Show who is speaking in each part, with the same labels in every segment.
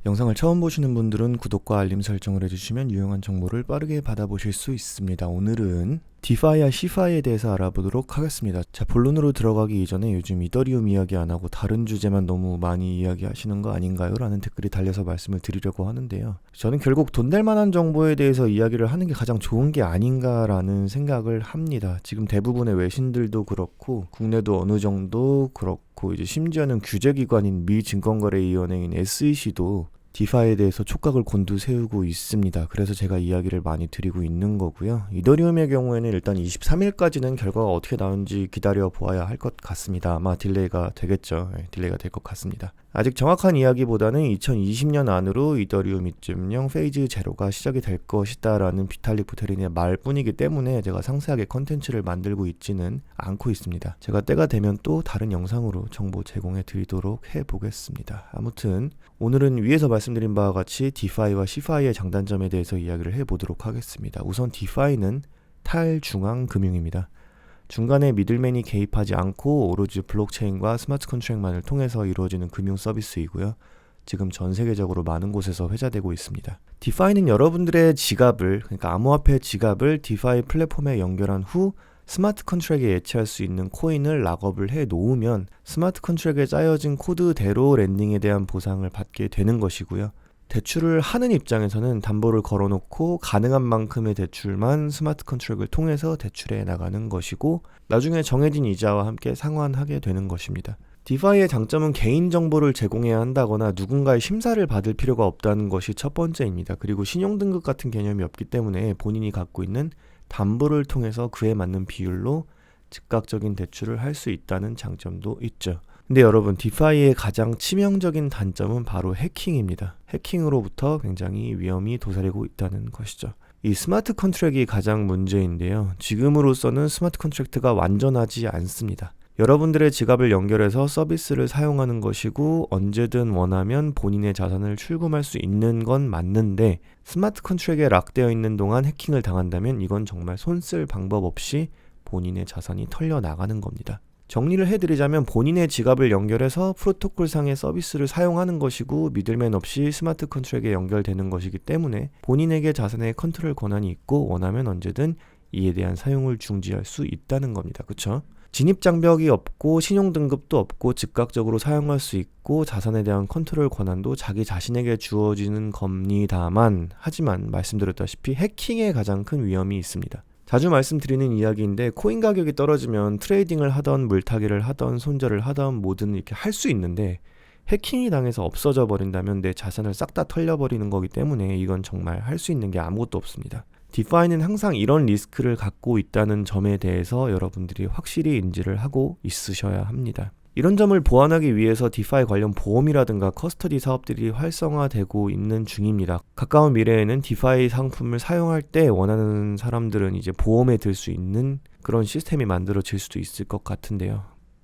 Speaker 1: 영상을 처음 보시는 분들은 구독과 알림 설정을 해주시면 유용한 정보를 빠르게 받아보실 수 있습니다. 오늘은 디파이와 시파이에 대해서 알아보도록 하겠습니다. 자, 본론으로 들어가기 이전에 요즘 이더리움 이야기 안 하고 다른 주제만 너무 많이 이야기하시는 거 아닌가요? 라는 댓글이 달려서 말씀을 드리려고 하는데요. 저는 결국 돈 될 만한 정보에 대해서 이야기를 하는 게 가장 좋은 게 아닌가라는 생각을 합니다. 지금 대부분의 외신들도 그렇고 국내도 어느 정도 그렇고 이제 심지어는 규제기관인 미 증권거래위원회인 SEC도 디파이에 대해서 촉각을 곤두세우고 있습니다. 그래서 제가 이야기를 많이 드리고 있는 거고요. 이더리움의 경우에는 일단 23일까지는 결과가 어떻게 나오는지 기다려 보아야 할 것 같습니다. 아마 딜레이가 되겠죠. 딜레이가 될 것 같습니다. 아직 정확한 이야기보다는 2020년 안으로 이더리움 2.0 페이즈 제로가 시작이 될 것이다 라는 비탈릭 부테린의 말뿐이기 때문에 제가 상세하게 컨텐츠를 만들고 있지는 않고 있습니다. 제가 때가 되면 또 다른 영상으로 정보 제공해 드리도록 해보겠습니다. 아무튼 오늘은 위에서 말씀드린 바와 같이 디파이와 시파이의 장단점에 대해서 이야기를 해보도록 하겠습니다. 우선 디파이는 탈중앙 금융입니다. 중간에 미들맨이 개입하지 않고 오로지 블록체인과 스마트 컨트랙만을 통해서 이루어지는 금융 서비스이고요. 지금 전 세계적으로 많은 곳에서 회자되고 있습니다. 디파이는 여러분들의 지갑을, 그러니까 암호화폐 지갑을 디파이 플랫폼에 연결한 후 스마트 컨트랙에 예치할 수 있는 코인을 락업을 해 놓으면 스마트 컨트랙에 짜여진 코드대로 랜딩에 대한 보상을 받게 되는 것이고요. 대출을 하는 입장에서는 담보를 걸어놓고 가능한 만큼의 대출만 스마트 컨트랙을 통해서 대출해 나가는 것이고 나중에 정해진 이자와 함께 상환하게 되는 것입니다. 디파이의 장점은 개인정보를 제공해야 한다거나 누군가의 심사를 받을 필요가 없다는 것이 첫 번째입니다. 그리고 신용등급 같은 개념이 없기 때문에 본인이 갖고 있는 담보를 통해서 그에 맞는 비율로 즉각적인 대출을 할 수 있다는 장점도 있죠. 근데 여러분, 디파이의 가장 치명적인 단점은 바로 해킹입니다. 해킹으로부터 굉장히 위험이 도사리고 있다는 것이죠. 이 스마트 컨트랙이 가장 문제인데요. 지금으로서는 스마트 컨트랙트가 완전하지 않습니다. 여러분들의 지갑을 연결해서 서비스를 사용하는 것이고 언제든 원하면 본인의 자산을 출금할 수 있는 건 맞는데 스마트 컨트랙에 락되어 있는 동안 해킹을 당한다면 이건 정말 손 쓸 방법 없이 본인의 자산이 털려 나가는 겁니다. 정리를 해드리자면 본인의 지갑을 연결해서 프로토콜상의 서비스를 사용하는 것이고 미들맨 없이 스마트 컨트랙에 연결되는 것이기 때문에 본인에게 자산의 컨트롤 권한이 있고 원하면 언제든 이에 대한 사용을 중지할 수 있다는 겁니다. 그쵸? 진입장벽이 없고 신용등급도 없고 즉각적으로 사용할 수 있고 자산에 대한 컨트롤 권한도 자기 자신에게 주어지는 겁니다만 하지만 말씀드렸다시피 해킹에 가장 큰 위험이 있습니다. 자주 말씀드리는 이야기인데 코인 가격이 떨어지면 트레이딩을 하던 물타기를 하던 손절을 하던 뭐든 이렇게 할 수 있는데 해킹이 당해서 없어져 버린다면 내 자산을 싹 다 털려버리는 거기 때문에 이건 정말 할 수 있는 게 아무것도 없습니다. 디파이는 항상 이런 리스크를 갖고 있다는 점에 대해서 여러분들이 확실히 인지를 하고 있으셔야 합니다. 이런 점을 보완하기 위해서 디파이 관련 보험이라든가 커스터디 사업들이 활성화되고 있는 중입니다. 가까운 미래에는 디파이 상품을 사용할 때 원하는 사람들은 이제 보험에 들 수 있는 그런 시스템이 만들어질 수도 있을 것 같은데요.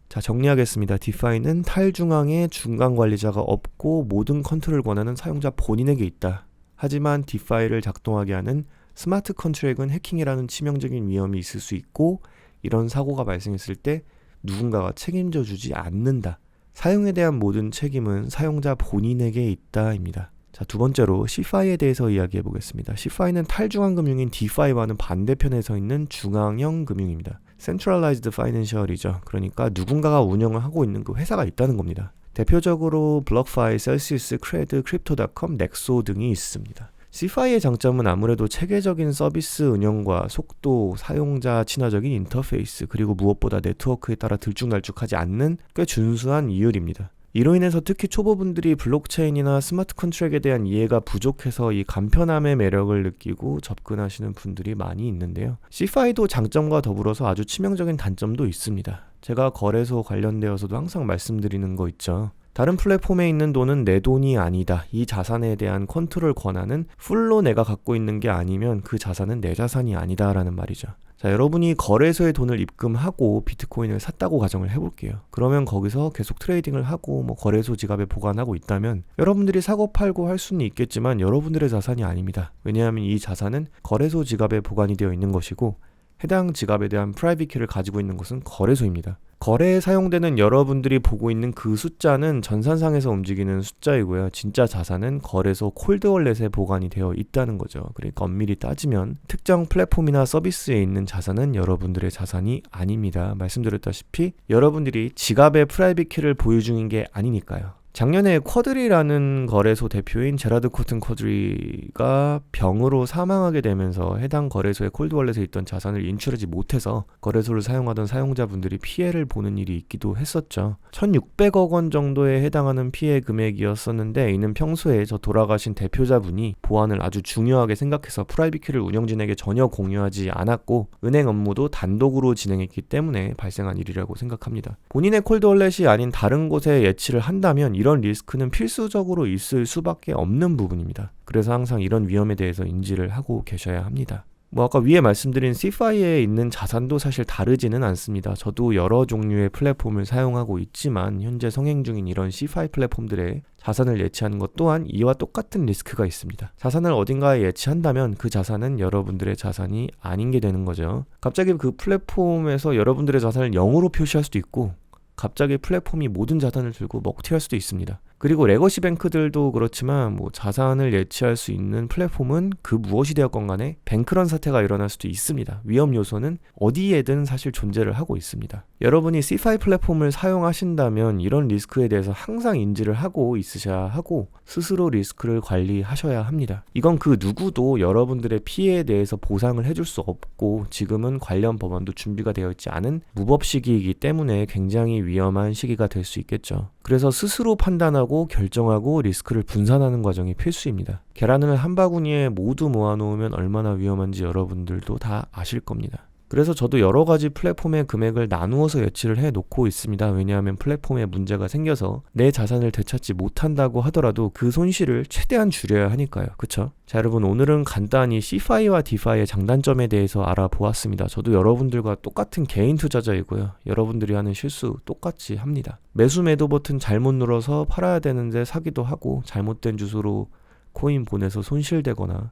Speaker 1: 자, 정리하겠습니다. 디파이는 탈중앙의 중간 관리자가 없고 모든 컨트롤 권한은 사용자 본인에게 있다. 하지만 디파이를 작동하게 하는 스마트 컨트랙은 해킹이라는 치명적인 위험이 있을 수 있고 이런 사고가 발생했을 때 누군가가 책임져 주지 않는다. 사용에 대한 모든 책임은 사용자 본인에게 있다입니다. 자, 두 번째로 시파이에 대해서 이야기해 보겠습니다. 시파이는 탈중앙 금융인 디파이와는 반대편에 서 있는 중앙형 금융입니다. Centralized Financial이죠. 그러니까 누군가가 운영을 하고 있는 그 회사가 있다는 겁니다. 대표적으로 블록파이, 셀시우스, 크레드, 크립토닷컴, 넥소 등이 있습니다. 시파이의 장점은 아무래도 체계적인 서비스 운영과 속도, 사용자 친화적인 인터페이스, 그리고 무엇보다 네트워크에 따라 들쭉날쭉하지 않는 꽤 준수한 이율입니다. 이로 인해서 특히 초보분들이 블록체인이나 스마트 컨트랙에 대한 이해가 부족해서 이 간편함의 매력을 느끼고 접근하시는 분들이 많이 있는데요. 시파이도 장점과 더불어서 아주 치명적인 단점도 있습니다. 제가 거래소 관련되어서도 항상 말씀드리는 거 있죠. 다른 플랫폼에 있는 돈은 내 돈이 아니다. 이 자산에 대한 컨트롤 권한은 풀로 내가 갖고 있는 게 아니면 그 자산은 내 자산이 아니다 라는 말이죠. 자, 여러분이 거래소에 돈을 입금하고 비트코인을 샀다고 가정을 해볼게요. 그러면 거기서 계속 트레이딩을 하고 거래소 지갑에 보관하고 있다면 여러분들이 사고 팔고 할 수는 있겠지만 여러분들의 자산이 아닙니다. 왜냐하면 이 자산은 거래소 지갑에 보관이 되어 있는 것이고 해당 지갑에 대한 프라이빗 키를 가지고 있는 곳은 거래소입니다. 거래에 사용되는 여러분들이 보고 있는 그 숫자는 전산상에서 움직이는 숫자이고요. 진짜 자산은 거래소 콜드월렛에 보관이 되어 있다는 거죠. 그러니까 엄밀히 따지면 특정 플랫폼이나 서비스에 있는 자산은 여러분들의 자산이 아닙니다. 말씀드렸다시피 여러분들이 지갑의 프라이빗 키를 보유 중인 게 아니니까요. 작년에 쿼드리라는 거래소 대표인 제라드 코튼 쿼드리가 병으로 사망하게 되면서 해당 거래소의 콜드월렛에 있던 자산을 인출하지 못해서 거래소를 사용하던 사용자분들이 피해를 보는 일이 있기도 했었죠. 1,600억 원 정도에 해당하는 피해 금액이었었는데 이는 평소에 저 돌아가신 대표자분이 보안을 아주 중요하게 생각해서 프라이빗 키를 운영진에게 전혀 공유하지 않았고 은행 업무도 단독으로 진행했기 때문에 발생한 일이라고 생각합니다. 본인의 콜드월렛이 아닌 다른 곳에 예치를 한다면 이런 리스크는 필수적으로 있을 수밖에 없는 부분입니다. 그래서 항상 이런 위험에 대해서 인지를 하고 계셔야 합니다. 아까 위에 말씀드린 CeFi에 있는 자산도 사실 다르지는 않습니다. 저도 여러 종류의 플랫폼을 사용하고 있지만 현재 성행 중인 이런 CeFi 플랫폼들의 자산을 예치하는 것 또한 이와 똑같은 리스크가 있습니다. 자산을 어딘가에 예치한다면 그 자산은 여러분들의 자산이 아닌 게 되는 거죠. 갑자기 그 플랫폼에서 여러분들의 자산을 0으로 표시할 수도 있고 갑자기 플랫폼이 모든 자산을 들고 먹튀할 수도 있습니다. 그리고 레거시 뱅크들도 그렇지만 자산을 예치할 수 있는 플랫폼은 그 무엇이 되었건 간에 뱅크런 사태가 일어날 수도 있습니다. 위험 요소는 어디에든 사실 존재를 하고 있습니다. 여러분이 CeFi 플랫폼을 사용하신다면 이런 리스크에 대해서 항상 인지를 하고 있으셔야 하고 스스로 리스크를 관리하셔야 합니다. 이건 그 누구도 여러분들의 피해에 대해서 보상을 해줄 수 없고 지금은 관련 법안도 준비가 되어 있지 않은 무법 시기이기 때문에 굉장히 위험한 시기가 될 수 있겠죠. 그래서 스스로 판단하고 결정하고 리스크를 분산하는 과정이 필수입니다. 계란을 한 바구니에 모두 모아놓으면 얼마나 위험한지 여러분들도 다 아실 겁니다. 그래서 저도 여러 가지 플랫폼의 금액을 나누어서 예치를 해놓고 있습니다. 왜냐하면 플랫폼에 문제가 생겨서 내 자산을 되찾지 못한다고 하더라도 그 손실을 최대한 줄여야 하니까요. 그쵸? 자, 여러분 오늘은 간단히 CeFi와 DeFi의 장단점에 대해서 알아보았습니다. 저도 여러분들과 똑같은 개인 투자자이고요. 여러분들이 하는 실수 똑같이 합니다. 매수 매도 버튼 잘못 눌러서 팔아야 되는데 사기도 하고 잘못된 주소로 코인 보내서 손실되거나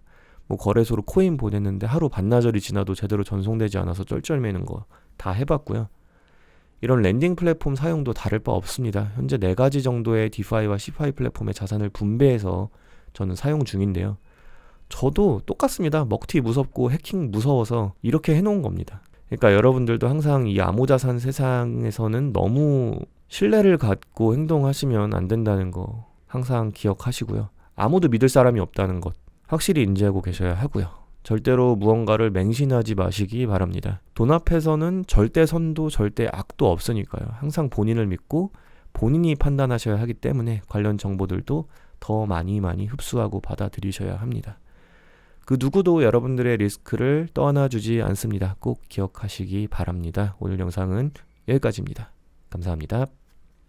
Speaker 1: 거래소로 코인 보냈는데 하루 반나절이 지나도 제대로 전송되지 않아서 쩔쩔매는 거 다 해봤고요. 이런 랜딩 플랫폼 사용도 다를 바 없습니다. 현재 4가지 정도의 DeFi와 CeFi 플랫폼의 자산을 분배해서 저는 사용 중인데요. 저도 똑같습니다. 먹튀 무섭고 해킹 무서워서 이렇게 해놓은 겁니다. 그러니까 여러분들도 항상 이 암호자산 세상에서는 너무 신뢰를 갖고 행동하시면 안 된다는 거 항상 기억하시고요. 아무도 믿을 사람이 없다는 것 확실히 인지하고 계셔야 하고요. 절대로 무언가를 맹신하지 마시기 바랍니다. 돈 앞에서는 절대 선도 절대 악도 없으니까요. 항상 본인을 믿고 본인이 판단하셔야 하기 때문에 관련 정보들도 더 많이 흡수하고 받아들이셔야 합니다. 그 누구도 여러분들의 리스크를 떠안아주지 않습니다. 꼭 기억하시기 바랍니다. 오늘 영상은 여기까지입니다. 감사합니다.